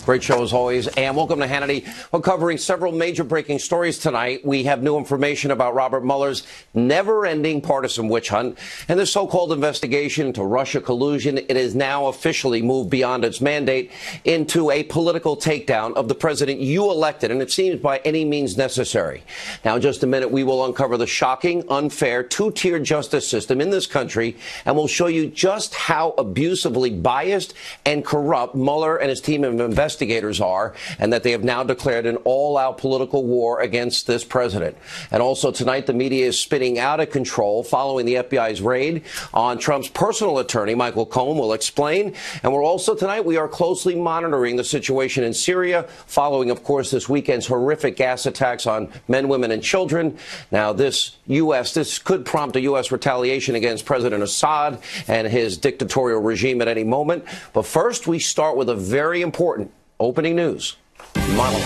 Great show as always, and welcome to Hannity. We're covering several major breaking stories tonight. We have new information about Robert Mueller's never-ending partisan witch hunt and the so-called investigation into Russia collusion. It has now officially moved beyond its mandate into a political takedown of the president you elected, and it seems by any means necessary. Now, in just a minute, we will uncover the shocking, unfair, two-tiered justice system in this country, and we'll show you just how abusively biased and corrupt Mueller and his team of investigators are, and that they have now declared an all-out political war against this president. And also tonight, the media is spinning out of control following the FBI's raid on Trump's personal attorney, Michael Cohen, will explain. And we're also tonight, we are closely monitoring the situation in Syria following, of course, this weekend's horrific gas attacks on men, women, and children. Now, this could prompt a U.S. retaliation against President Assad and his dictatorial regime at any moment. But first, we start with a very important opening news monologue.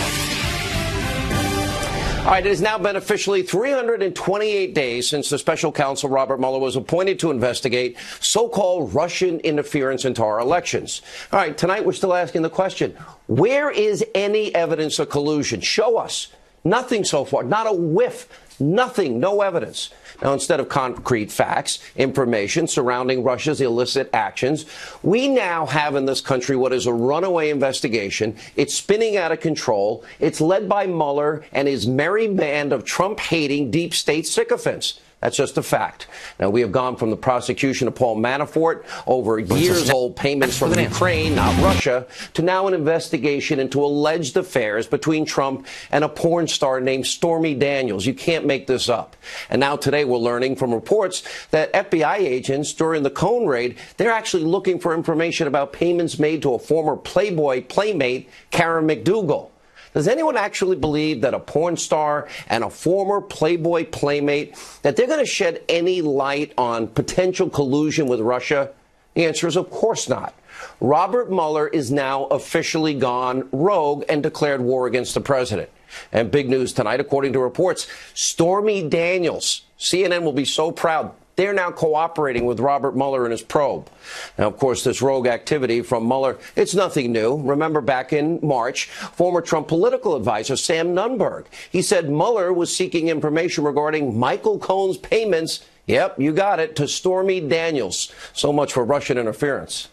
All right, it has now been officially 328 days since the special counsel Robert Mueller was appointed to investigate so-called Russian interference into our elections. All right, tonight we're still asking the question, where is any evidence of collusion? Show us. Nothing so far, not a whiff, nothing, no evidence. Now, instead of concrete facts, information surrounding Russia's illicit actions, we now have in this country what is a runaway investigation. It's spinning out of control. It's led by Mueller and his merry band of Trump-hating deep state sycophants. That's just a fact. Now, we have gone from the prosecution of Paul Manafort over years-old payments from Ukraine, not Russia, to now an investigation into alleged affairs between Trump and a porn star named Stormy Daniels. You can't make this up. And now today we're learning from reports that FBI agents during the Cohen raid, they're actually looking for information about payments made to a former Playboy playmate, Karen McDougal. Does anyone actually believe that a porn star and a former Playboy playmate, that they're going to shed any light on potential collusion with Russia? The answer is of course not. Robert Mueller is now officially gone rogue and declared war against the president. And big news tonight, according to reports, Stormy Daniels, CNN will be so proud. They're now cooperating with Robert Mueller and his probe. Now, of course, this rogue activity from Mueller, it's nothing new. Remember back in March, former Trump political advisor Sam Nunberg, he said Mueller was seeking information regarding Michael Cohen's payments, yep, you got it, to Stormy Daniels. So much for Russian interference.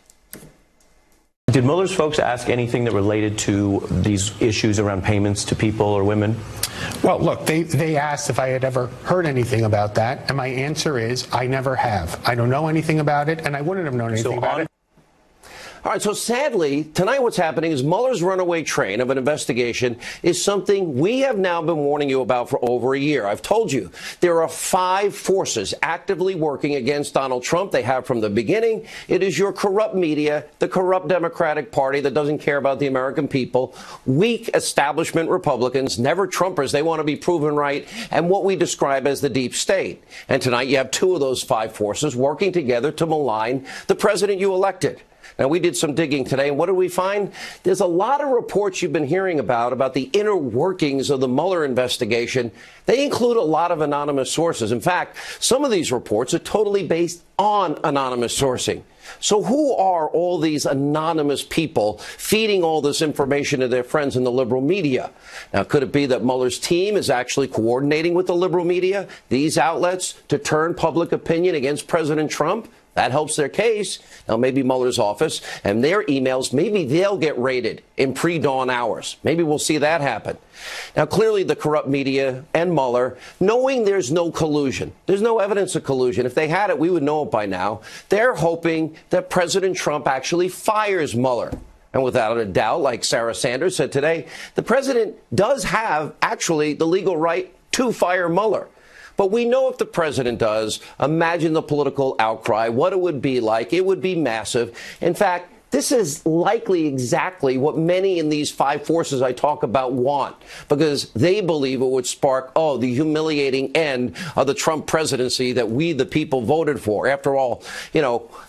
Did Mueller's folks ask anything that related to these issues around payments to people or women? Well, look, they asked if I had ever heard anything about that, and my answer is I never have. I don't know anything about it, and I wouldn't have known anything about it. All right, so sadly, tonight what's happening is Mueller's runaway train of an investigation is something we have now been warning you about for over a year. I've told you there are 5 forces actively working against Donald Trump. They have from the beginning. It is your corrupt media, the corrupt Democratic Party that doesn't care about the American people, weak establishment Republicans, never Trumpers. They want to be proven right, and what we describe as the deep state. And tonight you have 2 of those 5 forces working together to malign the president you elected. Now, we did some digging today, and what did we find? There's a lot of reports you've been hearing about the inner workings of the Mueller investigation. They include a lot of anonymous sources. In fact, some of these reports are totally based on anonymous sourcing. So who are all these anonymous people feeding all this information to their friends in the liberal media? Now, could it be that Mueller's team is actually coordinating with the liberal media, these outlets, to turn public opinion against President Trump? That helps their case. Now, maybe Mueller's office and their emails, maybe they'll get raided in pre-dawn hours. Maybe we'll see that happen. Now, clearly, the corrupt media and Mueller, knowing there's no collusion, there's no evidence of collusion. If they had it, we would know it by now. They're hoping that President Trump actually fires Mueller. And without a doubt, like Sarah Sanders said today, the president does have actually the legal right to fire Mueller. But we know if the president does, imagine the political outcry, what it would be like. It would be massive. In fact, this is likely exactly what many in these 5 forces I talk about want, because they believe it would spark, the humiliating end of the Trump presidency that we, the people, voted for. After all,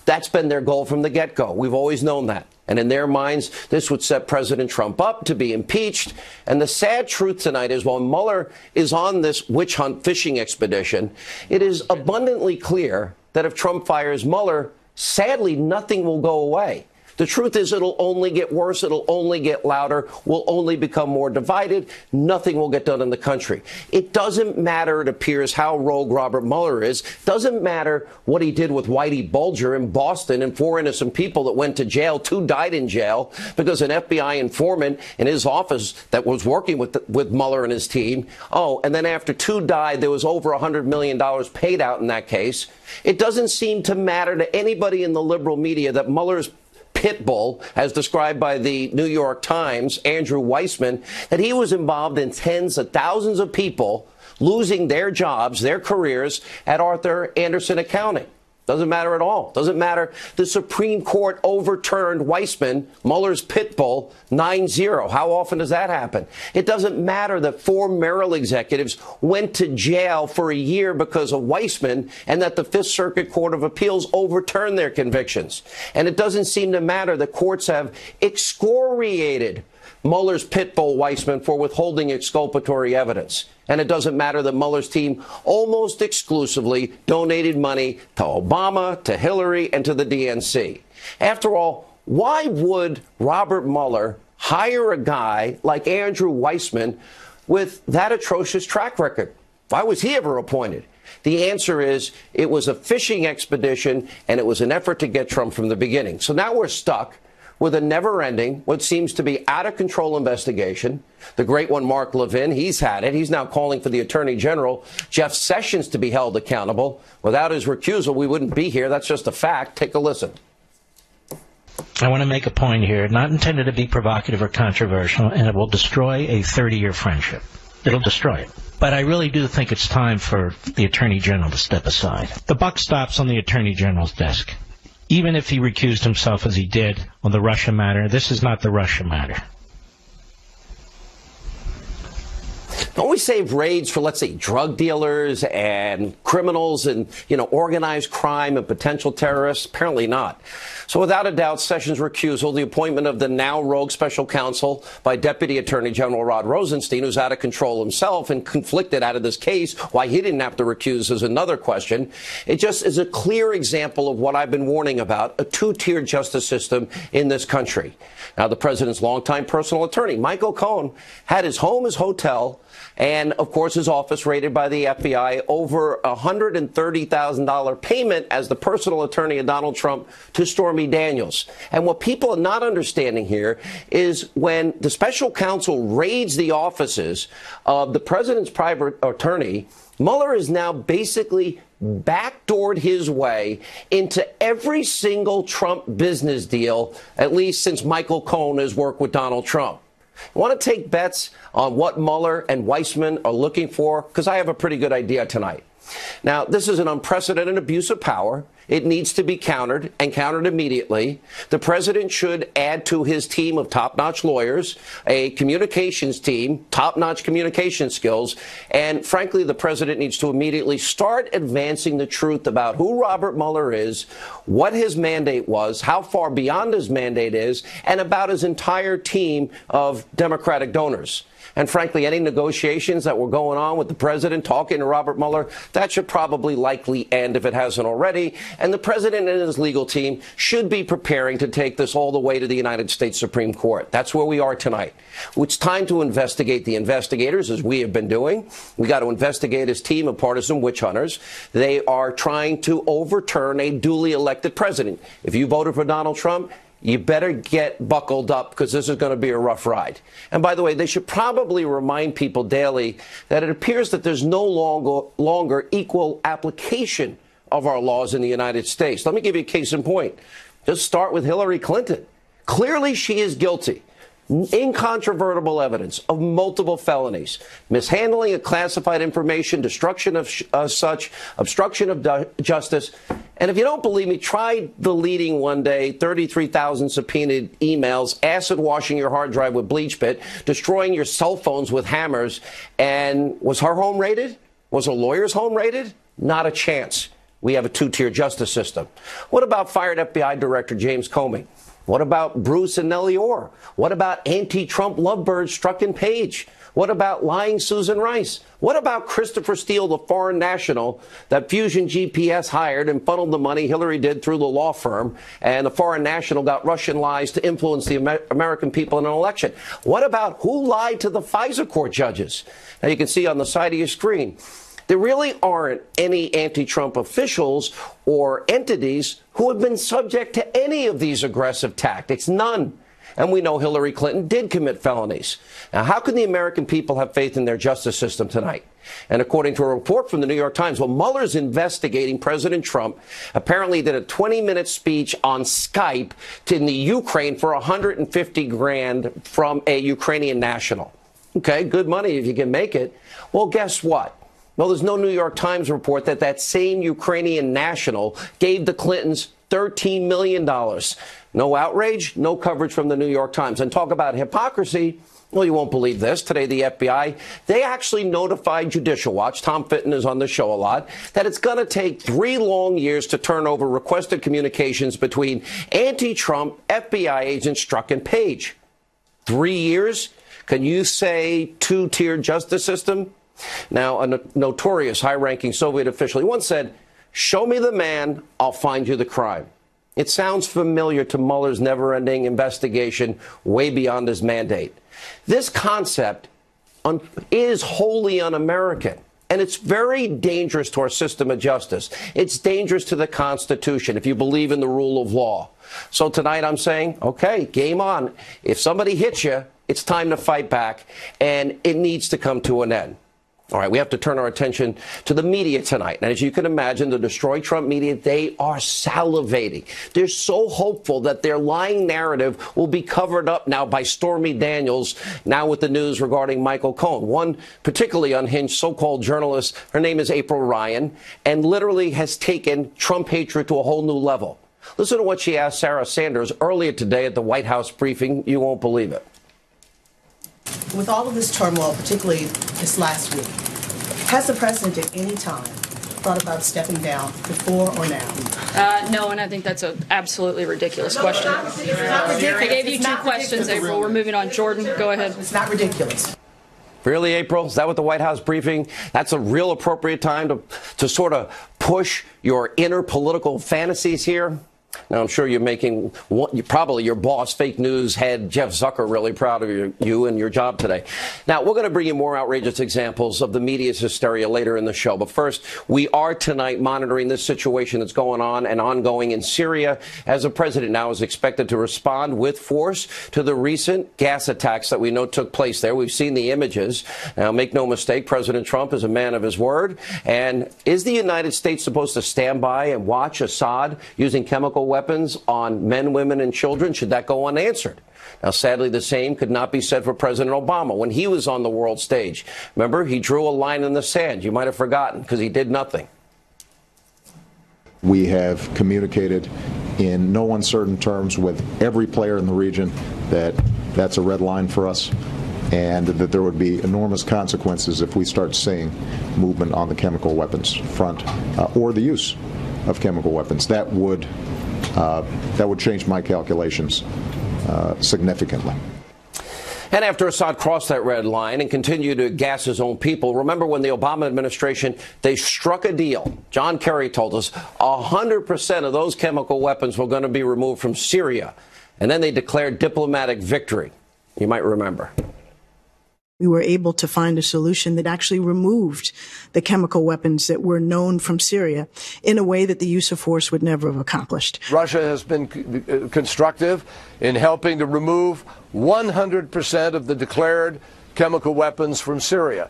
that's been their goal from the get-go. We've always known that. And in their minds, this would set President Trump up to be impeached. And the sad truth tonight is while Mueller is on this witch hunt fishing expedition, it is abundantly clear that if Trump fires Mueller, sadly, nothing will go away. The truth is it'll only get worse. It'll only get louder. We'll only become more divided. Nothing will get done in the country. It doesn't matter, it appears, how rogue Robert Mueller is. Doesn't matter what he did with Whitey Bulger in Boston and 4 innocent people that went to jail. 2 died in jail because an FBI informant in his office that was working with Mueller and his team. Oh, and then after 2 died, there was over $100 million paid out in that case. It doesn't seem to matter to anybody in the liberal media that Mueller's pit bull, as described by the New York Times, Andrew Weissman, that he was involved in tens of thousands of people losing their jobs, their careers at Arthur Andersen Accounting. Doesn't matter at all. Doesn't matter. The Supreme Court overturned Weissman, Mueller's pit bull, 9-0. How often does that happen? It doesn't matter that 4 Merrill executives went to jail for a year because of Weissman and that the Fifth Circuit Court of Appeals overturned their convictions. And it doesn't seem to matter that courts have excoriated Mueller's pit bull Weissman for withholding exculpatory evidence. And it doesn't matter that Mueller's team almost exclusively donated money to Obama, to Hillary, and to the DNC. After all, why would Robert Mueller hire a guy like Andrew Weissman with that atrocious track record? Why was he ever appointed? The answer is it was a fishing expedition, and it was an effort to get Trump from the beginning. So now we're stuck with a never-ending, what seems to be out-of-control investigation. The great one, Mark Levin, he's had it. He's now calling for the Attorney General, Jeff Sessions, to be held accountable. Without his recusal, we wouldn't be here. That's just a fact. Take a listen. I want to make a point here, not intended to be provocative or controversial, and it will destroy a 30-year friendship. It'll destroy it. But I really do think it's time for the Attorney General to step aside. The buck stops on the Attorney General's desk. Even if he recused himself as he did on the Russia matter, this is not the Russia matter. Don't we save raids for, let's say, drug dealers and criminals and, organized crime and potential terrorists? Apparently not. So without a doubt, Sessions' recusal, the appointment of the now rogue special counsel by Deputy Attorney General Rod Rosenstein, who's out of control himself and conflicted out of this case, why he didn't have to recuse is another question. It just is a clear example of what I've been warning about, a 2-tier justice system in this country. Now, the president's longtime personal attorney, Michael Cohen, had his home, his hotel, and, of course, his office raided by the FBI, over $130,000 payment as the personal attorney of Donald Trump to Stormy Daniels. And what people are not understanding here is when the special counsel raids the offices of the president's private attorney, Mueller is now basically backdoored his way into every single Trump business deal, at least since Michael Cohen has worked with Donald Trump. Want to take bets on what Mueller and Weissman are looking for? Because I have a pretty good idea tonight. Now, this is an unprecedented abuse of power. It needs to be countered, and countered immediately. The president should add to his team of top-notch lawyers a communications team, top-notch communication skills, and frankly, the president needs to immediately start advancing the truth about who Robert Mueller is, what his mandate was, how far beyond his mandate is, and about his entire team of Democratic donors. And frankly, any negotiations that were going on with the president talking to Robert Mueller, that should probably likely end if it hasn't already. And the president and his legal team should be preparing to take this all the way to the United States Supreme Court. That's where we are tonight. It's time to investigate the investigators, as we have been doing. We got to investigate his team of partisan witch hunters. They are trying to overturn a duly elected president. If you voted for Donald Trump, you better get buckled up, because this is going to be a rough ride. And by the way, they should probably remind people daily that it appears that there's no longer equal application of our laws in the United States. Let me give you a case in point. Just start with Hillary Clinton. Clearly, she is guilty. Incontrovertible evidence of multiple felonies, mishandling of classified information, destruction of such, obstruction of justice. And if you don't believe me, try deleting one day 33,000 subpoenaed emails, acid washing your hard drive with bleach pit, destroying your cell phones with hammers. And was her home raided? Was her lawyer's home raided? Not a chance. We have a 2-tier justice system. What about fired FBI Director James Comey? What about Bruce and Nellie Orr? What about anti-Trump lovebirds Strzok and Page? What about lying Susan Rice? What about Christopher Steele, the foreign national that Fusion GPS hired and funneled the money Hillary did through the law firm, and the foreign national got Russian lies to influence the American people in an election? What about who lied to the FISA court judges? Now you can see on the side of your screen, there really aren't any anti-Trump officials or entities who have been subject to any of these aggressive tactics. None. And we know Hillary Clinton did commit felonies. Now, how can the American people have faith in their justice system tonight? And according to a report from the New York Times, well, Mueller's investigating President Trump apparently did a 20-minute speech on Skype in the Ukraine for $150,000 from a Ukrainian national. Okay, good money if you can make it. Well, guess what? Well, there's no New York Times report that that same Ukrainian national gave the Clintons $13 million. No outrage, no coverage from the New York Times. And talk about hypocrisy. Well, you won't believe this. Today, the FBI, they actually notified Judicial Watch, Tom Fitton is on the show a lot, that it's going to take 3 long years to turn over requested communications between anti-Trump FBI agents Strzok and Page. 3 years? Can you say two-tier justice system? Now, a notorious high-ranking Soviet official, he once said, "Show me the man, I'll find you the crime." It sounds familiar to Mueller's never-ending investigation way beyond his mandate. This concept is wholly un-American, and it's very dangerous to our system of justice. It's dangerous to the Constitution if you believe in the rule of law. So tonight I'm saying, okay, game on. If somebody hits you, it's time to fight back, and it needs to come to an end. All right, we have to turn our attention to the media tonight. And as you can imagine, the Destroy Trump media, they are salivating. They're so hopeful that their lying narrative will be covered up now by Stormy Daniels, now with the news regarding Michael Cohen. One particularly unhinged so-called journalist, her name is April Ryan, and literally has taken Trump hatred to a whole new level. Listen to what she asked Sarah Sanders earlier today at the White House briefing. You won't believe it. With all of this turmoil, particularly this last week, has the president at any time thought about stepping down before or now? No, and I think that's an absolutely ridiculous question. It's not ridiculous. I gave you 2 questions, April. We're moving on. Jordan, go ahead. It's not ridiculous. Really, April? Is that what the White House briefing? That's a real appropriate time to sort of push your inner political fantasies here? Now, I'm sure you're making probably your boss, fake news head Jeff Zucker, really proud of you and your job today. Now, we're going to bring you more outrageous examples of the media's hysteria later in the show. But first, we are tonight monitoring this situation that's going on and ongoing in Syria, as the president now is expected to respond with force to the recent gas attacks that we know took place there. We've seen the images. Now, make no mistake, President Trump is a man of his word. And is the United States supposed to stand by and watch Assad using chemical weapons on men, women, and children? Should that go unanswered? Now, sadly, the same could not be said for President Obama when he was on the world stage. Remember, he drew a line in the sand. You might have forgotten because he did nothing. We have communicated in no uncertain terms with every player in the region that that's a red line for us, and that there would be enormous consequences if we start seeing movement on the chemical weapons front or the use of chemical weapons. That would change my calculations significantly. And after Assad crossed that red line and continued to gas his own people, remember when the Obama administration, they struck a deal. John Kerry told us 100% of those chemical weapons were going to be removed from Syria. And then they declared diplomatic victory. You might remember. We were able to find a solution that actually removed the chemical weapons that were known from Syria in a way that the use of force would never have accomplished. Russia has been constructive in helping to remove 100% of the declared chemical weapons from Syria.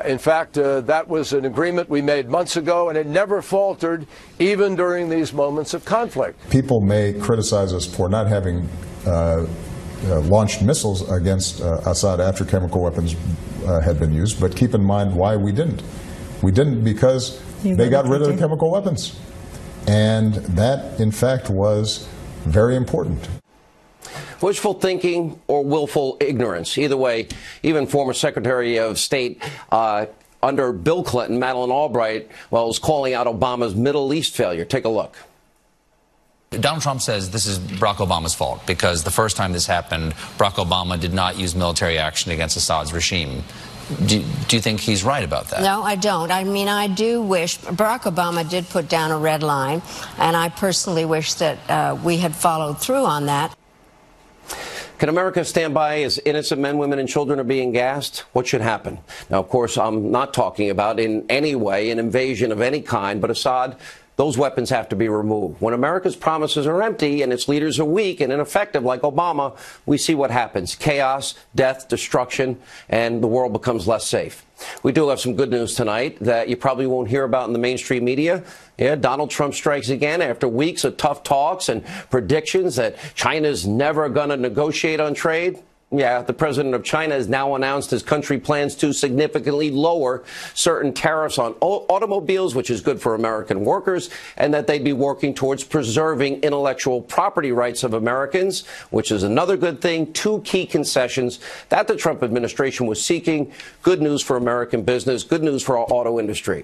In fact, that was an agreement we made months ago, and it never faltered, even during these moments of conflict. People may criticize us for not having launched missiles against Assad after chemical weapons had been used, but keep in mind why we didn't. We didn't because they got rid of the chemical weapons. And that, in fact, was very important. Wishful thinking or willful ignorance. Either way, even former Secretary of State under Bill Clinton, Madeleine Albright, was calling out Obama's Middle East failure. Take a look. Donald Trump says this is Barack Obama's fault because the first time this happened, Barack Obama did not use military action against Assad's regime. Do you think he's right about that? No, I don't. I mean, I do wish Barack Obama did put down a red line, and I personally wish that we had followed through on that. Can America stand by as innocent men, women, and children are being gassed? What should happen? Now, of course, I'm not talking about in any way an invasion of any kind, but Assad, those weapons have to be removed. When America's promises are empty and its leaders are weak and ineffective like Obama, we see what happens. Chaos, death, destruction, and the world becomes less safe. We do have some good news tonight that you probably won't hear about in the mainstream media. Yeah, Donald Trump strikes again after weeks of tough talks and predictions that China's never going to negotiate on trade. Yeah, the president of China has now announced his country plans to significantly lower certain tariffs on automobiles, which is good for American workers, and that they'd be working towards preserving intellectual property rights of Americans, which is another good thing. Two key concessions that the Trump administration was seeking. Good news for American business, good news for our auto industry.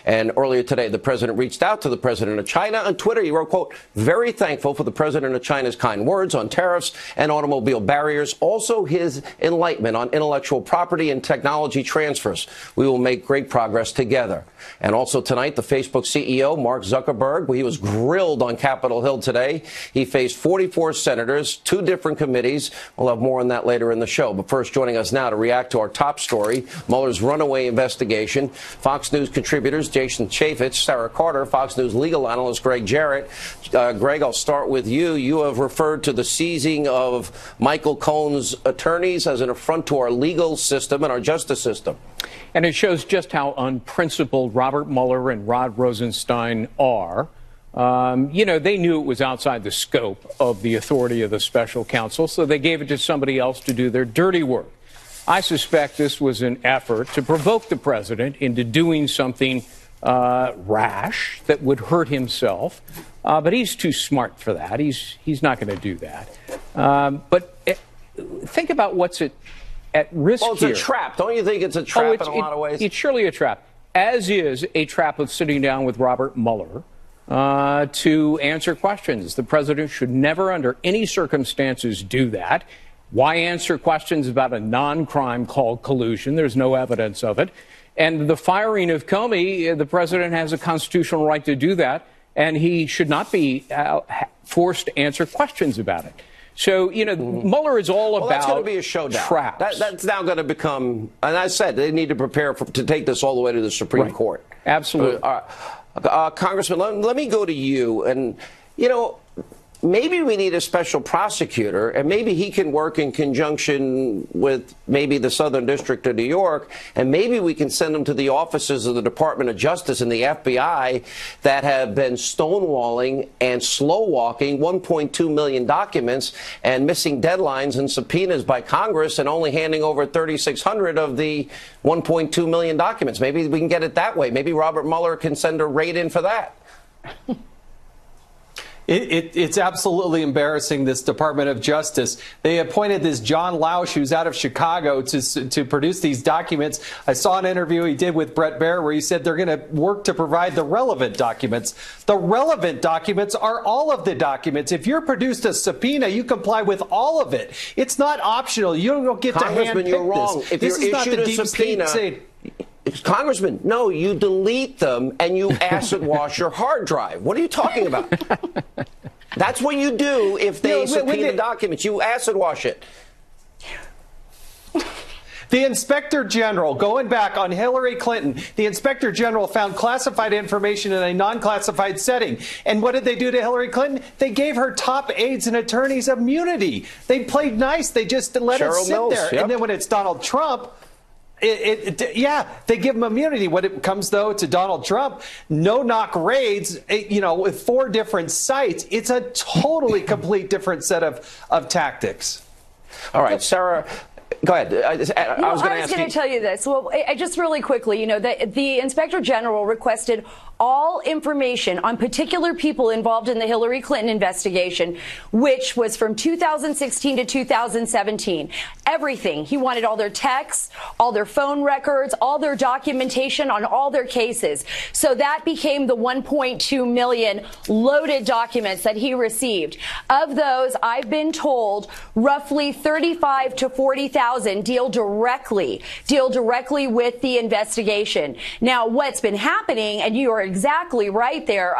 And earlier today, the president reached out to the president of China on Twitter. He wrote, quote, "Very thankful for the president of China's kind words on tariffs and automobile barriers. Also, his enlightenment on intellectual property and technology transfers. We will make great progress together." And also tonight, the Facebook CEO, Mark Zuckerberg, he was grilled on Capitol Hill today. He faced 44 senators, 2 different committees. We'll have more on that later in the show. But first, joining us now to react to our top story, Mueller's runaway investigation, Fox News contributors Jason Chaffetz, Sarah Carter, Fox News legal analyst Greg Jarrett. Greg, I'll start with you. You have referred to the seizing of Michael Cohen's attorneys as an affront to our legal system and our justice system. And it shows just how unprincipled Robert Mueller and Rod Rosenstein are. You know, they knew it was outside the scope of the authority of the special counsel, so they gave it to somebody else to do their dirty work. I suspect this was an effort to provoke the president into doing something rash that would hurt himself. But he's too smart for that. He's not going to do that. Think about what's at risk here. Well, it's a trap. Don't you think it's a trap in a lot of ways? It's surely a trap, as is a trap of sitting down with Robert Mueller to answer questions. The president should never, under any circumstances, do that. Why answer questions about a non-crime called collusion? There's no evidence of it. And the firing of Comey, the president has a constitutional right to do that, and he should not be forced to answer questions about it. So, you know, Mueller is all about that's going to be a showdown. Traps. That's now going to become, and I said they need to prepare to take this all the way to the Supreme Court. Absolutely. Congressman, let me go to you. And, you know, maybe we need a special prosecutor, and maybe he can work in conjunction with maybe the Southern District of New York, and maybe we can send him to the offices of the Department of Justice and the FBI that have been stonewalling and slow-walking 1.2 million documents and missing deadlines and subpoenas by Congress and only handing over 3,600 of the 1.2 million documents. Maybe we can get it that way. Maybe Robert Mueller can send a raid in for that. It's absolutely embarrassing, this Department of Justice. They appointed this John Lausch, who's out of Chicago, to produce these documents. I saw an interview he did with Bret Baier where he said they're going to work to provide the relevant documents. The relevant documents are all of the documents. If you're produced a subpoena, you comply with all of it. It's not optional. You don't get to handpick you're wrong. this. If This you're is not the issued a deep subpoena, state. Congressman, no, you delete them and you acid wash your hard drive. What are you talking about? That's what you do if they subpoena documents. You acid wash it. The Inspector General, going back on Hillary Clinton, the Inspector General found classified information in a non-classified setting. And what did they do to Hillary Clinton? They gave her top aides and attorneys immunity. They played nice. They just let it sit there. Yep. And then when it's Donald Trump, they give him immunity. When it comes, though, to Donald Trump, no-knock raids, with 4 different sites, it's a totally complete different set of tactics. All right, Sarah, go ahead. I was going to tell you this. Well, just really quickly, the Inspector General requested all information on particular people involved in the Hillary Clinton investigation, which was from 2016 to 2017. Everything. He wanted all their texts, all their phone records, all their documentation on all their cases. So that became the 1.2 million loaded documents that he received. Of those, I've been told roughly 35 to 40,000 deal directly with the investigation. Now, what's been happening, and you are exactly right there,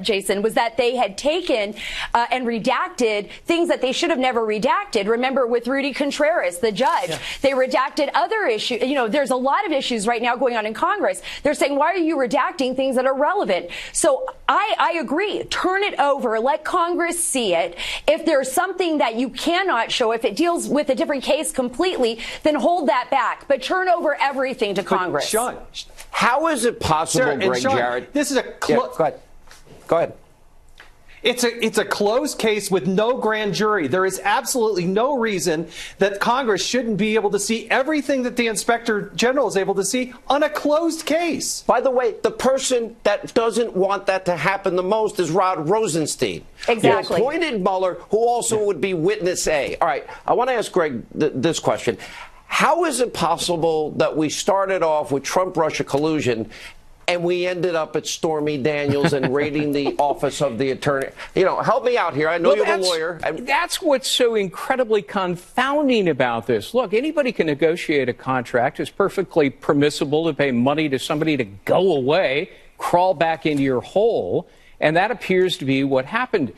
Jason, was that they had taken and redacted things that they should have never redacted. Remember with Rudy Contreras, the judge, they redacted other issues. You know, there's a lot of issues right now going on in Congress. They're saying, why are you redacting things that are relevant? So I agree. Turn it over. Let Congress see it. If there's something that you cannot show, if it deals with a different case completely, then hold that back. But turn over everything to Congress. Sean, how is it possible, Sarah, Greg Sean, Jarrett? This is a go ahead. It's a closed case with no grand jury. There is absolutely no reason that Congress shouldn't be able to see everything that the Inspector General is able to see on a closed case. By the way, the person that doesn't want that to happen the most is Rod Rosenstein. Exactly. Who appointed Mueller, who also would be witness A. All right, I want to ask Greg this question. How is it possible that we started off with Trump-Russia collusion and we ended up at Stormy Daniels and raiding the office of the attorney? You know, help me out here. I know you're a lawyer. That's what's so incredibly confounding about this. Look, anybody can negotiate a contract. It's perfectly permissible to pay money to somebody to go away, crawl back into your hole, and that appears to be what happened.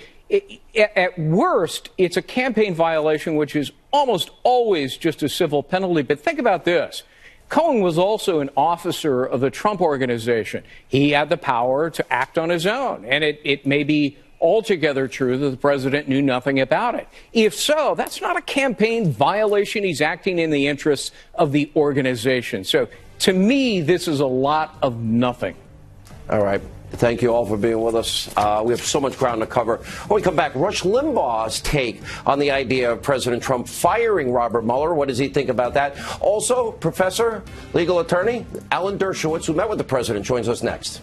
At worst, it's a campaign violation, which is almost always just a civil penalty. But think about this. Cohen was also an officer of the Trump organization. He had the power to act on his own. And it may be altogether true that the president knew nothing about it. If so, that's not a campaign violation. He's acting in the interests of the organization. So to me, this is a lot of nothing. All right. Thank you all for being with us. We have so much ground to cover. When we come back, Rush Limbaugh's take on the idea of President Trump firing Robert Mueller. What does he think about that? Also, professor, legal attorney Alan Dershowitz, who met with the president, joins us next.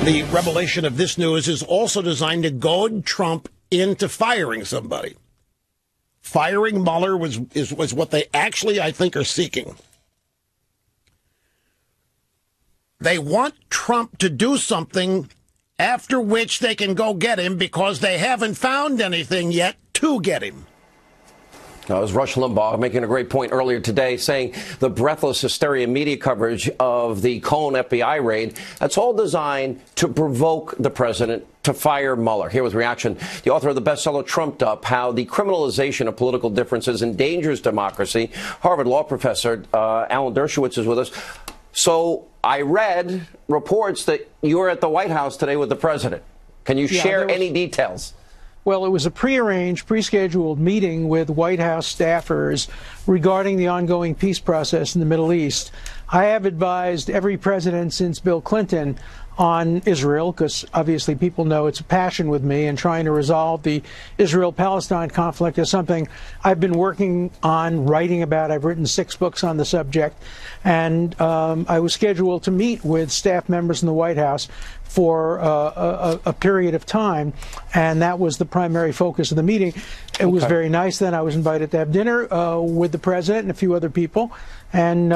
The revelation of this news is also designed to goad Trump into firing somebody. Firing Mueller was what they actually, I think, are seeking. They want Trump to do something after which they can go get him because they haven't found anything yet to get him. That was Rush Limbaugh making a great point earlier today, saying the breathless hysteria media coverage of the Cohen FBI raid, that's all designed to provoke the president to fire Mueller. Here with reaction, the author of the bestseller Trumped Up, How the Criminalization of Political Differences Endangers Democracy, Harvard law professor Alan Dershowitz is with us. So I read reports that you were at the White House today with the president. Can you share any details? Well, it was a prearranged, pre-scheduled meeting with White House staffers regarding the ongoing peace process in the Middle East. I have advised every president since Bill Clinton on Israel, because obviously people know it's a passion with me, and trying to resolve the Israel-Palestine conflict is something I've been working on, writing about. I've written 6 books on the subject, and I was scheduled to meet with staff members in the White House for a period of time, and that was the primary focus of the meeting. It was very nice. Then I was invited to have dinner with the president and a few other people, and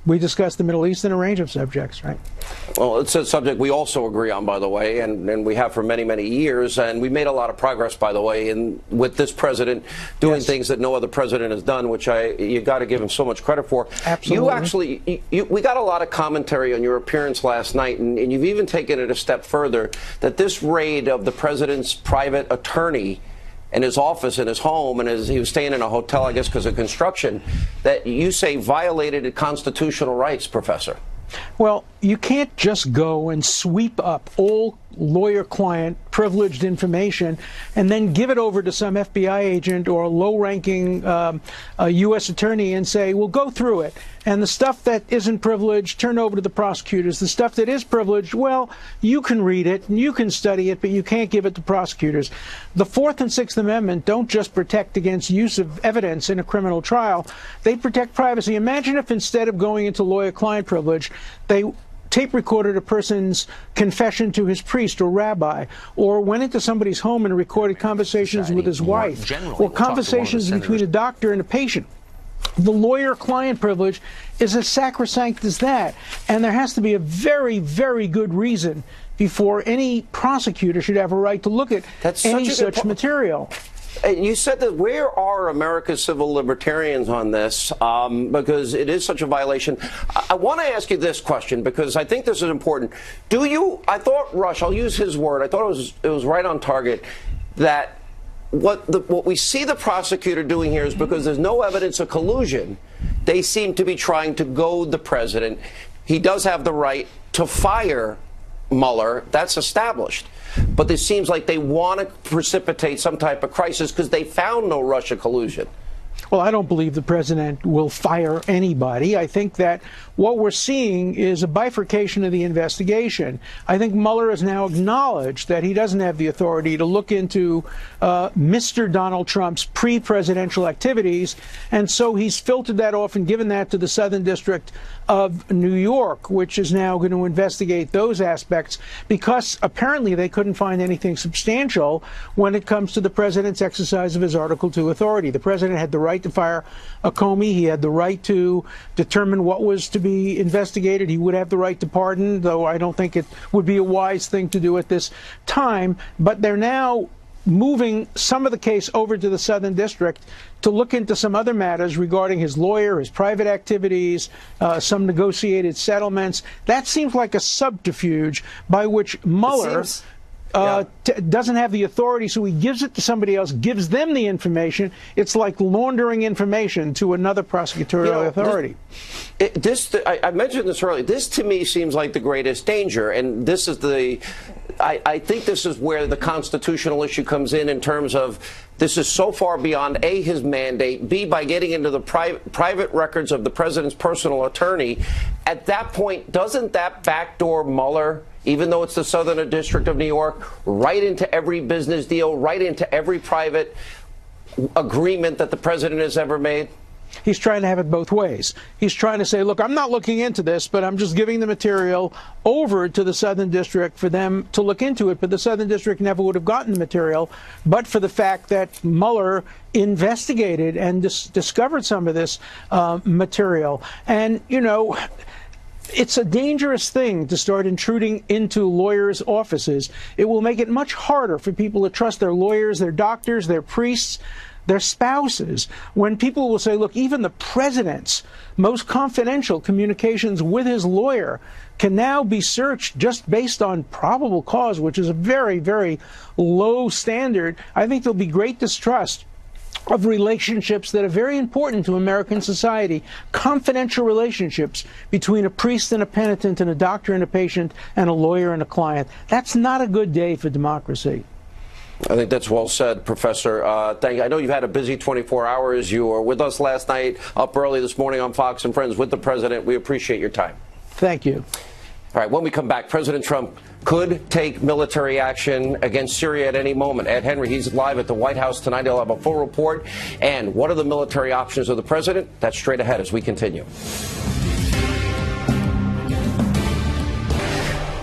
we discussed the Middle East and a range of subjects, right? Well, it's a subject we also agree on, by the way, and we have for many, many years. And we made a lot of progress, by the way, with this president doing things that no other president has done, which you got to give him so much credit for. Absolutely. We got a lot of commentary on your appearance last night, and you've even taken it a step further, that this raid of the president's private attorney in his office, in his home, and as he was staying in a hotel, I guess because of construction, that you say violated constitutional rights, Professor. Well, you can't just go and sweep up all lawyer-client privileged information and then give it over to some FBI agent or a low-ranking U.S. attorney and say, well, go through it. And the stuff that isn't privileged, turn over to the prosecutors. The stuff that is privileged, well, you can read it and you can study it, but you can't give it to prosecutors. The Fourth and Sixth Amendment don't just protect against use of evidence in a criminal trial. They protect privacy. Imagine if instead of going into lawyer-client privilege, they tape recorded a person's confession to his priest or rabbi, or went into somebody's home and recorded conversations with his wife, or conversations between a doctor and a patient. The lawyer-client privilege is as sacrosanct as that, and there has to be a very, very good reason before any prosecutor should have a right to look at any such material. You said that where are America's civil libertarians on this? Because it is such a violation. I want to ask you this question because I think this is important. Do you? I thought Rush. I'll use his word. I thought it was right on target that what we see the prosecutor doing here is because there's no evidence of collusion. They seem to be trying to goad the president. He does have the right to fire Mueller. That's established. But it seems like they want to precipitate some type of crisis because they found no Russia collusion. Well, I don't believe the president will fire anybody. I think that what we're seeing is a bifurcation of the investigation. I think Mueller has now acknowledged that he doesn't have the authority to look into Mr. Donald Trump's pre-presidential activities, and so he's filtered that off and given that to the Southern District of New York, which is now going to investigate those aspects because apparently they couldn't find anything substantial when it comes to the president's exercise of his Article II authority. The president had the right to fire a Comey. He had the right to determine what was to be investigated. He would have the right to pardon, though I don't think it would be a wise thing to do at this time. But they're now moving some of the case over to the Southern District to look into some other matters regarding his lawyer, his private activities, some negotiated settlements. That seems like a subterfuge by which Mueller doesn't have the authority, so he gives it to somebody else, gives them the information. It's like laundering information to another prosecutorial authority. I mentioned this earlier. This, to me, seems like the greatest danger, and this is I think this is where the constitutional issue comes in terms of this is so far beyond A, his mandate, B, by getting into the private records of the president's personal attorney. At that point, doesn't that backdoor Mueller, even though it's the Southern District of New York, right into every business deal, right into every private agreement that the president has ever made? He's trying to have it both ways. He's trying to say, look, I'm not looking into this, but I'm just giving the material over to the Southern District for them to look into it. But the Southern District never would have gotten the material but for the fact that Mueller investigated and discovered some of this material. And, you know, it's a dangerous thing to start intruding into lawyers' offices. It will make it much harder for people to trust their lawyers, their doctors, their priests, their spouses, when people will say, look, even the president's most confidential communications with his lawyer can now be searched just based on probable cause, which is a very, very low standard. I think there'll be great distrust of relationships that are very important to American society, confidential relationships between a priest and a penitent and a doctor and a patient and a lawyer and a client. That's not a good day for democracy. I think that's well said, Professor. Thank you. I know you've had a busy 24 hours. You were with us last night, up early this morning on Fox and Friends with the president. We appreciate your time. Thank you. All right, when we come back, President Trump could take military action against Syria at any moment. Ed Henry, he's live at the White House tonight. He'll have a full report. And what are the military options of the president? That's straight ahead as we continue.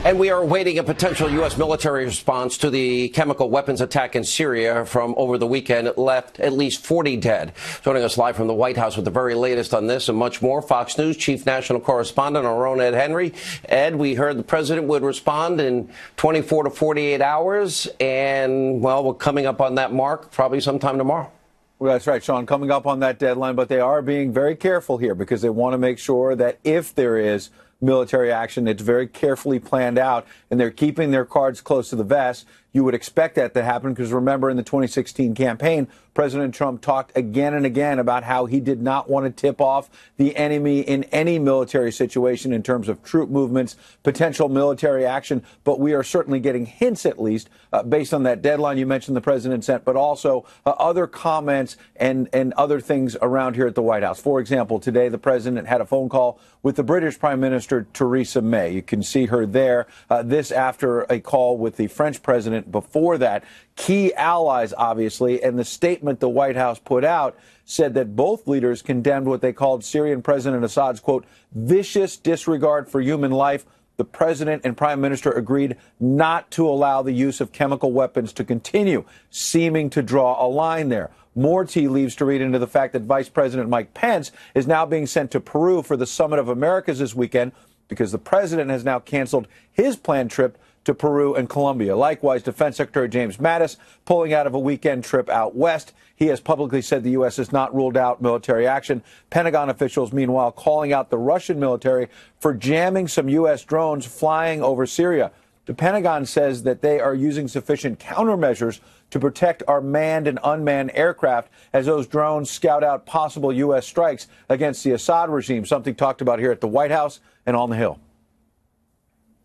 And we are awaiting a potential U.S. military response to the chemical weapons attack in Syria from over the weekend. It left at least 40 dead. Joining us live from the White House with the very latest on this and much more, Fox News Chief National Correspondent, our own Ed Henry. Ed, we heard the president would respond in 24 to 48 hours. And, well, we're coming up on that mark probably sometime tomorrow. Well, that's right, Sean, coming up on that deadline. But they are being very careful here because they want to make sure that if there is military action, it's very carefully planned out, and they're keeping their cards close to the vest You would expect that to happen because remember in the 2016 campaign, President Trump talked again and again about how he did not want to tip off the enemy in any military situation in terms of troop movements, potential military action. But we are certainly getting hints, at least, based on that deadline you mentioned the president sent, but also other comments and other things around here at the White House. For example, today the president had a phone call with the British Prime Minister Theresa May. You can see her there. This after a call with the French president before that. Key allies, obviously, and the statement the White House put out said that both leaders condemned what they called Syrian President Assad's, quote, vicious disregard for human life. The president and prime minister agreed not to allow the use of chemical weapons to continue, seeming to draw a line there. More tea leaves to read into the fact that Vice President Mike Pence is now being sent to Peru for the Summit of Americas this weekend because the president has now canceled his planned trip to Peru and Colombia. Likewise, Defense Secretary James Mattis pulling out of a weekend trip out west. He has publicly said the U.S. has not ruled out military action. Pentagon officials, meanwhile, calling out the Russian military for jamming some U.S. drones flying over Syria. The Pentagon says that they are using sufficient countermeasures to protect our manned and unmanned aircraft as those drones scout out possible U.S. strikes against the Assad regime, something talked about here at the White House and on the Hill.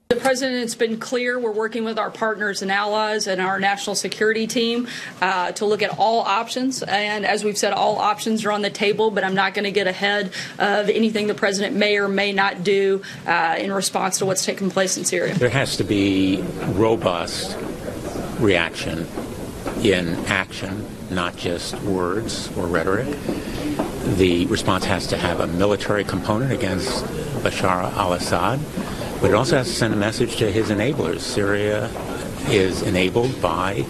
The president's been clear. We're working with our partners and allies and our national security team to look at all options. And as we've said, all options are on the table, but I'm not going to get ahead of anything the president may or may not do in response to what's taking place in Syria. There has to be robust reaction in action, not just words or rhetoric. The response has to have a military component against Bashar al-Assad. But it also has to send a message to his enablers. Syria is enabled by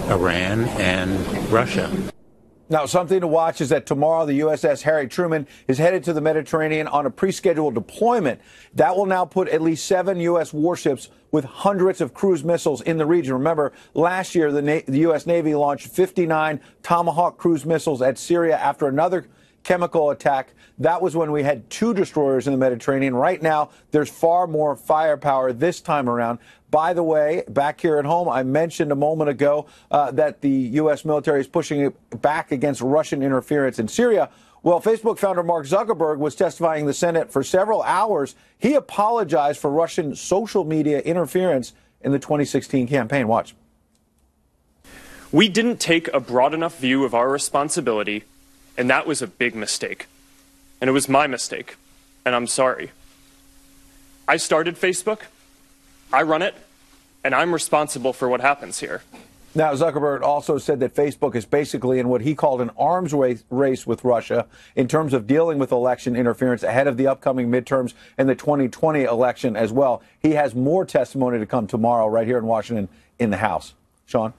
Iran and Russia. Now, something to watch is that tomorrow the USS Harry Truman is headed to the Mediterranean on a pre-scheduled deployment. That will now put at least 7 U.S. warships with hundreds of cruise missiles in the region. Remember, last year the U.S. Navy launched 59 Tomahawk cruise missiles at Syria after another chemical attack. That was when we had 2 destroyers in the Mediterranean. Right now, there's far more firepower this time around. By the way, back here at home, I mentioned a moment ago that the U.S. military is pushing it back against Russian interference in Syria. Well, Facebook founder Mark Zuckerberg was testifying in the Senate for several hours. He apologized for Russian social media interference in the 2016 campaign. Watch. We didn't take a broad enough view of our responsibility, and that was a big mistake. And it was my mistake, and I'm sorry. I started Facebook, I run it, and I'm responsible for what happens here. Now, Zuckerberg also said that Facebook is basically in what he called an arms race with Russia in terms of dealing with election interference ahead of the upcoming midterms and the 2020 election as well. He has more testimony to come tomorrow right here in Washington in the House. Sean?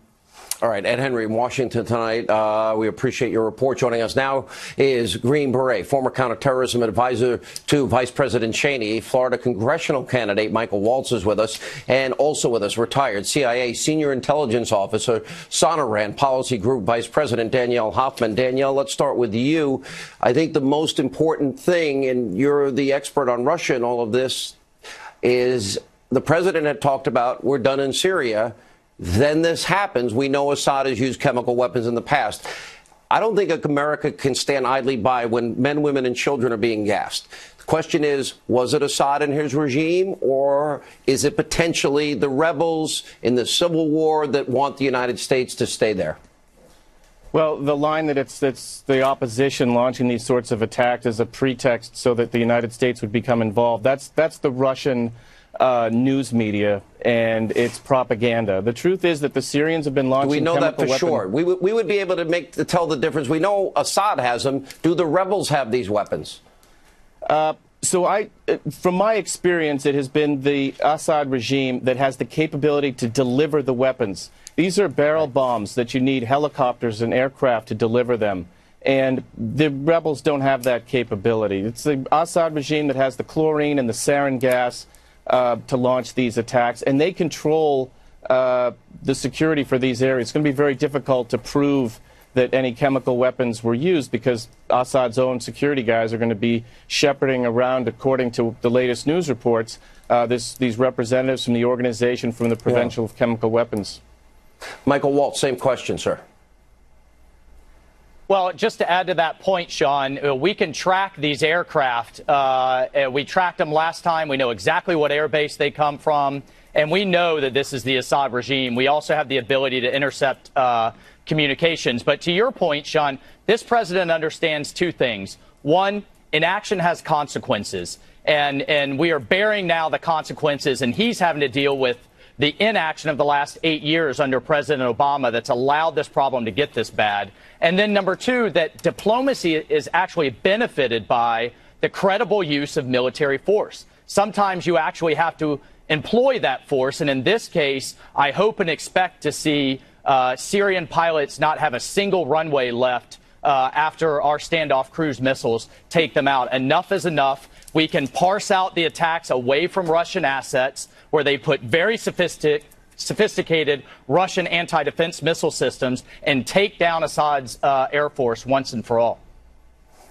All right, Ed Henry in Washington tonight. We appreciate your report. Joining us now is Green Beret, former counterterrorism advisor to Vice President Cheney. Florida congressional candidate Michael Waltz is with us, and also with us, retired CIA senior intelligence officer, Sonoran Policy Group Vice President Danielle Hoffman. Danielle, let's start with you. I think the most important thing, and you're the expert on Russia and all of this, is the president had talked about we're done in Syria. Then this happens. We know Assad has used chemical weapons in the past. I don't think America can stand idly by when men, women, and children are being gassed. The question is, was it Assad and his regime, or is it potentially the rebels in the civil war that want the United States to stay there? Well, the line that it's the opposition launching these sorts of attacks as a pretext so that the United States would become involved, that's the Russian news media and its propaganda. The truth is that the Syrians have been launching chemical weapons. Do we know that for sure? We would be able to tell the difference. We know Assad has them. Do the rebels have these weapons? From my experience, it has been the Assad regime that has the capability to deliver the weapons. These are barrel bombs that you need helicopters and aircraft to deliver them. And the rebels don't have that capability. It's the Assad regime that has the chlorine and the sarin gas to launch these attacks, and they control the security for these areas. It's going to be very difficult to prove that any chemical weapons were used because Assad's own security guys are going to be shepherding around, according to the latest news reports, these representatives from the Organization for the Prevention of Chemical Weapons. Michael Waltz, same question, sir. Well, just to add to that point, Sean, we can track these aircraft. We tracked them last time. We know exactly what airbase they come from. And we know that this is the Assad regime. We also have the ability to intercept communications. But to your point, Sean, this president understands two things. One, inaction has consequences. And we are bearing now the consequences. And he's having to deal with the inaction of the last 8 years under President Obama that's allowed this problem to get this bad. And then number two, that diplomacy is actually benefited by the credible use of military force. Sometimes you actually have to employ that force. And in this case, I hope and expect to see Syrian pilots not have a single runway left after our standoff cruise missiles take them out. Enough is enough. We can parse out the attacks away from Russian assets, where they put very sophisticated Russian anti-defense missile systems, and take down Assad's Air Force once and for all.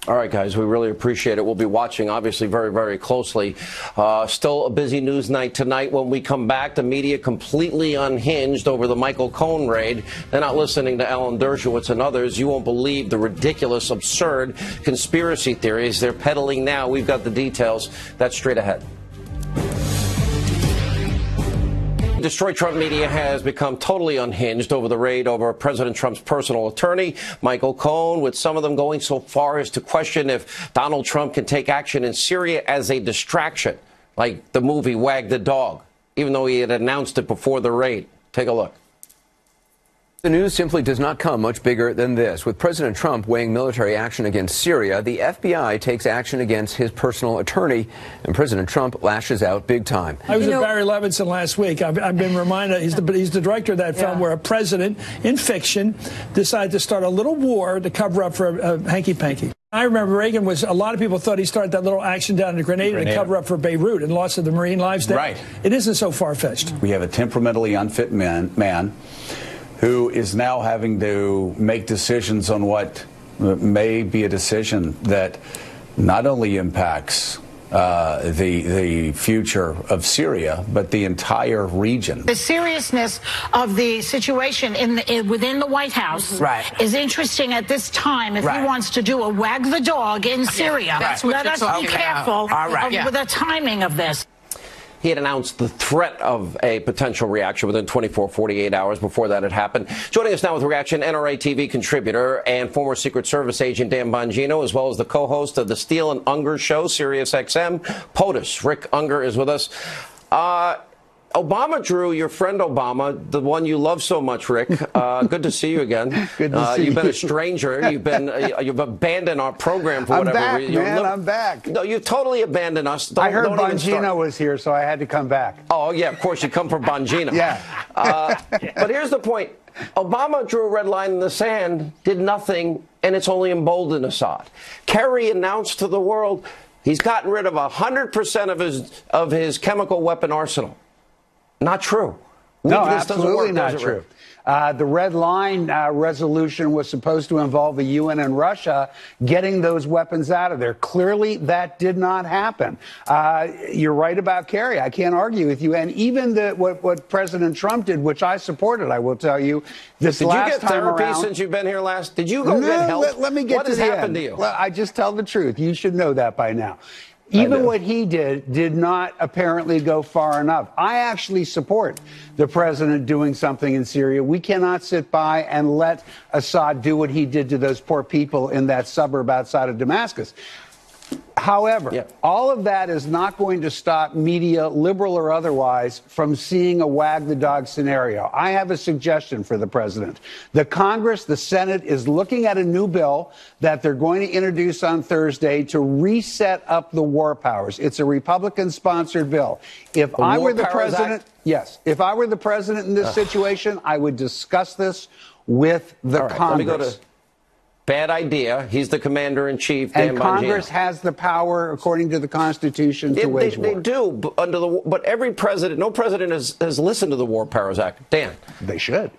All right, guys, we really appreciate it. We'll be watching, obviously, very, very closely. Still a busy news night tonight. When we come back, the media completely unhinged over the Michael Cohen raid. They're not listening to Alan Dershowitz and others. You won't believe the ridiculous, absurd conspiracy theories they're peddling now. We've got the details. That's straight ahead. Detroit Trump media has become totally unhinged over the raid over President Trump's personal attorney, Michael Cohen, with some of them going so far as to question if Donald Trump can take action in Syria as a distraction, like the movie Wag the Dog, even though he had announced it before the raid. Take a look. The news simply does not come much bigger than this. With President Trump weighing military action against Syria, the FBI takes action against his personal attorney, and President Trump lashes out big time. I was at Barry Levinson last week. I've been reminded, he's the director of that film, where a president in fiction decided to start a little war to cover up for a hanky-panky. I remember Reagan a lot of people thought he started that little action down in Grenada to cover up for Beirut and loss of the Marine lives there. Right. It isn't so far-fetched. We have a temperamentally unfit man who is now having to make decisions on what may be a decision that not only impacts the future of Syria, but the entire region. The seriousness of the situation within the White House is interesting at this time. If he wants to do a wag the dog in Syria, let us be careful with the timing of this. He had announced the threat of a potential reaction within 48 hours before that had happened. Joining us now with reaction, NRA TV contributor and former Secret Service agent Dan Bongino, as well as the co-host of the Steele and Unger show, Sirius XM, POTUS. Rick Unger is with us. Obama, Drew, your friend Obama, the one you love so much, Rick. Good to see you again. Good to see you. You've been a stranger. You've abandoned our program for whatever reason. I'm back. No, you totally abandoned us. I heard Bongino was here, so I had to come back. Oh, yeah, of course. You come for Bongino. Yeah. But here's the point. Obama drew a red line in the sand, did nothing, and it's only emboldened Assad. Kerry announced to the world he's gotten rid of 100% of his chemical weapon arsenal. Not true. No, absolutely not true. The red line resolution was supposed to involve the UN and Russia getting those weapons out of there. Clearly, that did not happen. You're right about Kerry. I can't argue with you. And even what President Trump did, which I supported, I will tell you, this last time around. Did you get therapy since you've been here last? Did you go get help? Let me get to the end. What has happened to you? Well, I just tell the truth. You should know that by now. Even what he did not apparently go far enough. I actually support the president doing something in Syria. We cannot sit by and let Assad do what he did to those poor people in that suburb outside of Damascus. However, all of that is not going to stop media, liberal or otherwise, from seeing a wag the dog scenario. I have a suggestion for the president. The Congress, the Senate, is looking at a new bill that they're going to introduce on Thursday to reset up the war powers. It's a Republican-sponsored bill. If I were the president, if I were the president in this situation, I would discuss this with the Congress. Let me go to bad idea. He's the commander-in-chief, Dan And Congress has the power, according to the Constitution, to wage war. They do, but every president, no president has listened to the War Powers Act. Dan. They should.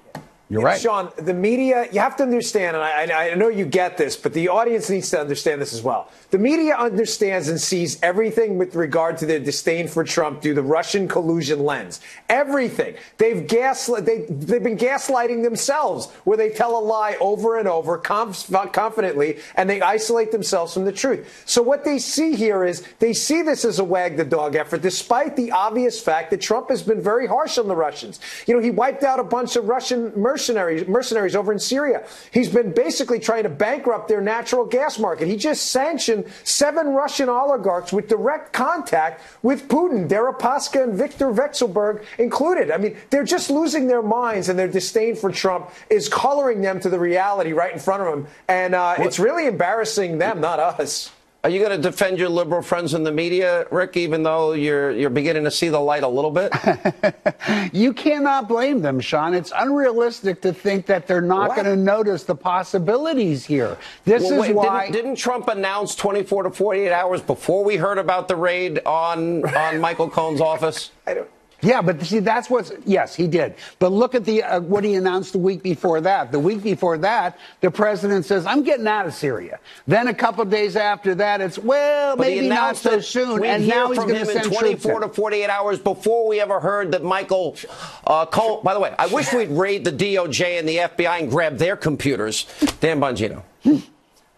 You're right. Sean, the media, you have to understand, and I know you get this, but the audience needs to understand this as well. The media understands and sees everything with regard to their disdain for Trump through the Russian collusion lens. Everything. They've been gaslighting themselves, where they tell a lie over and over confidently, and they isolate themselves from the truth. So what they see here is they see this as a wag the dog effort, despite the obvious fact that Trump has been very harsh on the Russians. You know, he wiped out a bunch of Russian mercenaries over in Syria. He's been basically trying to bankrupt their natural gas market. He just sanctioned 7 Russian oligarchs with direct contact with Putin, Deripaska and Viktor Vekselberg included. I mean, they're just losing their minds, and their disdain for Trump is coloring them to the reality right in front of them. And it's really embarrassing them, not us. Are you going to defend your liberal friends in the media, Rick, even though you're beginning to see the light a little bit? You cannot blame them, Sean. It's unrealistic to think that they're not going to notice the possibilities here. This is why... Didn't Trump announce 24 to 48 hours before we heard about the raid on Michael Cohen's office? Yeah, but see, that's what's... Yes, he did. But look at the what he announced the week before that. The week before that, the president says, I'm getting out of Syria. Then a couple of days after that, it's, well, but maybe not so soon. And now he's going to send 24 to 48 hours before we ever heard that Michael Cohen... By the way, I wish we'd raid the DOJ and the FBI and grab their computers. Dan Bongino.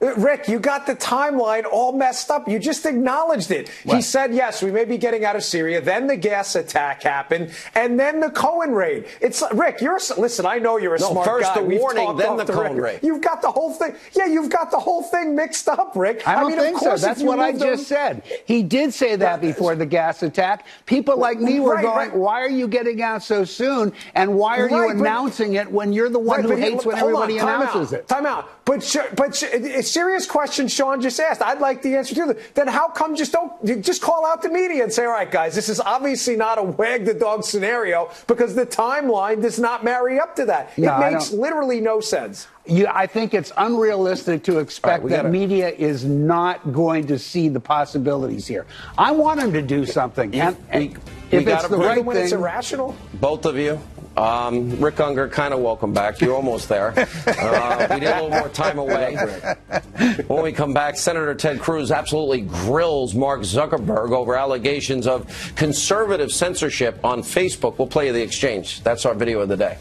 Rick, you got the timeline all messed up. You just acknowledged it. What? He said, yes, we may be getting out of Syria. Then the gas attack happened. And then the Cohen raid. It's Rick, listen, I know you're a smart guy. First the warning, then the Cohen raid. You've got the whole thing. Yeah, you've got the whole thing mixed up, Rick. I mean, think so. That's what I just said. He did say that before the gas attack. People like me were going, why are you getting out so soon? And why are you announcing it when you're the one who hates when everybody announces it? Time out. But it's serious question Sean just asked. I'd like the answer to that. Then how come just call out the media and say, all right, guys, this is obviously not a wag the dog scenario, because the timeline does not marry up to that. It makes literally no sense. I think it's unrealistic to expect that media is not going to see the possibilities here. I want them to do something. If it's the right thing. It's irrational. Both of you. Rick Unger, kind of welcome back. You're almost there. We need a little more time away. When we come back, Senator Ted Cruz absolutely grills Mark Zuckerberg over allegations of conservative censorship on Facebook. We'll play you the exchange. That's our video of the day.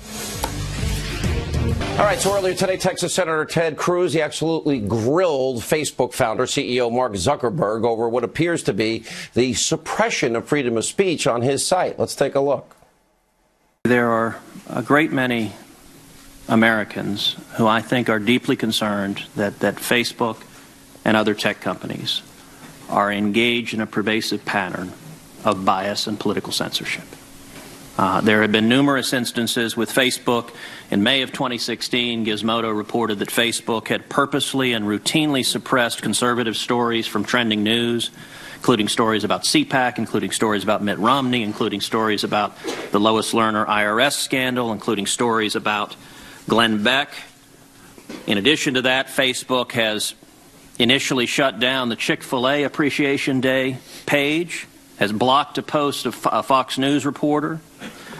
All right, so earlier today, Texas Senator Ted Cruz, he absolutely grilled Facebook founder, CEO Mark Zuckerberg over what appears to be the suppression of freedom of speech on his site. Let's take a look. There are a great many Americans who I think are deeply concerned that Facebook and other tech companies are engaged in a pervasive pattern of bias and political censorship. There have been numerous instances with Facebook. In May of 2016, Gizmodo reported that Facebook had purposely and routinely suppressed conservative stories from trending news, including stories about CPAC, including stories about Mitt Romney, including stories about the Lois Lerner IRS scandal, including stories about Glenn Beck. In addition to that, Facebook has initially shut down the Chick-fil-A Appreciation Day page, has blocked a post of a Fox News reporter,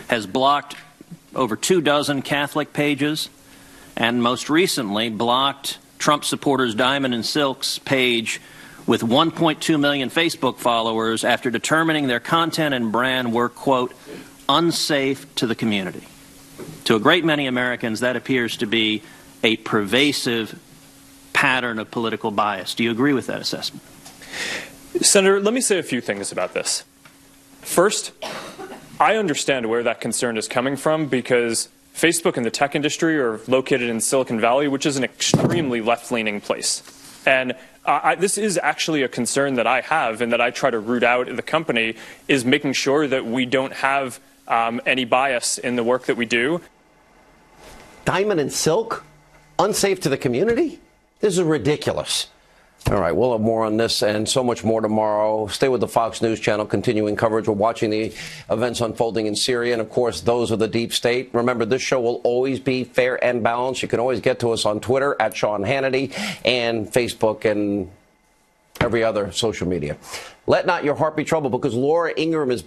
has blocked over 24 Catholic pages, and most recently blocked Trump supporters Diamond and Silk's page with 1.2 million Facebook followers after determining their content and brand were, quote, unsafe to the community. To a great many Americans, that appears to be a pervasive pattern of political bias. Do you agree with that assessment? Senator, let me say a few things about this. First, I understand where that concern is coming from, because Facebook and the tech industry are located in Silicon Valley, which is an extremely left-leaning place. And this is actually a concern that I have and that I try to root out in the company, is making sure that we don't have any bias in the work that we do. Diamond and Silk? Unsafe to the community? This is ridiculous. All right, we'll have more on this and so much more tomorrow. Stay with the Fox News channel, continuing coverage. We're watching the events unfolding in Syria, and, of course, those of the deep state. Remember, this show will always be fair and balanced. You can always get to us on Twitter at Sean Hannity and Facebook and every other social media. Let not your heart be troubled, because Laura Ingraham is